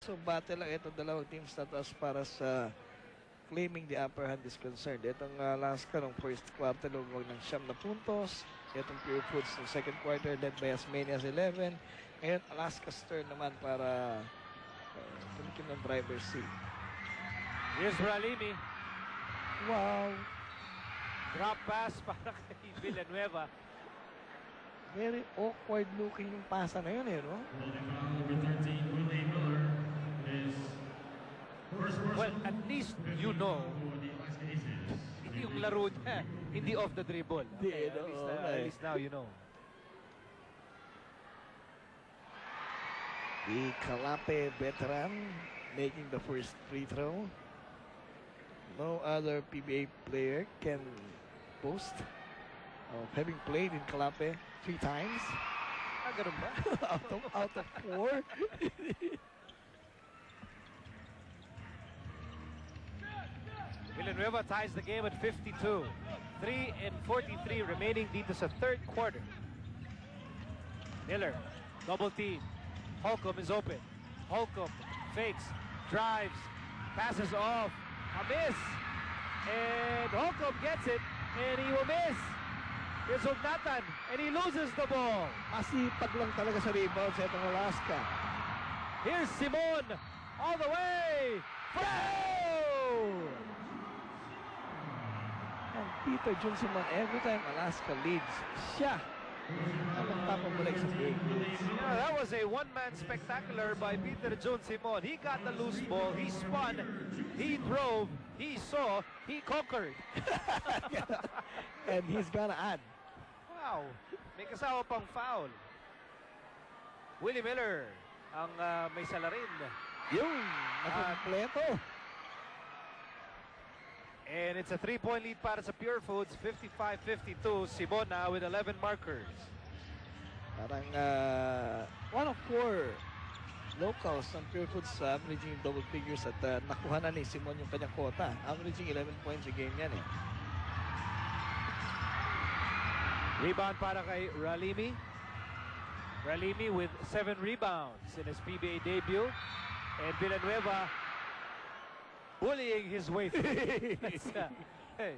So battle lang itong dalawang teams na to as para sa claiming the upper hand is concerned. Itong Alaska ng first quarter lumawag ng 9 na puntos. Itong Pure Foods ng second quarter led by Asmanias 11. Ngayon Alaska's turn naman para tumikin ng driver's seat. Here's Ralimi. Wow! Drop pass para kay Villanueva. Very awkward looking yung pasa na yun no? Well, at least you know yung laro niya, hindi off the dribble. Okay, at least now you know. The Calape veteran making the first free throw. No other PBA player can boast of having played in Calape 3 times. Ah, ganun ba? out of 4. Villanueva ties the game at 52. 3:43 remaining dito sa third quarter. Miller, double team. Holcomb is open. Holcomb fakes, drives, passes off. A miss. And Holcomb gets it, and he will miss. Here's Ognatan, and he loses the ball. Masipag lang talaga sa rebound sa itong Alaska. Here's Simon, all the way. Foul! And Peter Johnson, every time Alaska leads, siya ang magpapabalik sa game. Yeah, that was a one-man spectacular by Peter John Simon. He got the loose ball, he spun, he drove, he saw, he conquered. And he's gonna add. Wow, may kasama pang foul. Willie Miller ang may salarin. Yung nakumpleto. And it's a 3-point lead para sa Pure Foods, 55-52. Simon now with 11 markers. Parang 1 of 4 locals ng Pure Foods averaging double figures at nakuha na ni Simon yung kanyang quota. Averaging 11 points a game yan Rebound para kay Ralimi. Ralimi with 7 rebounds in his PBA debut. And Villanueva bullying his way through. Hey.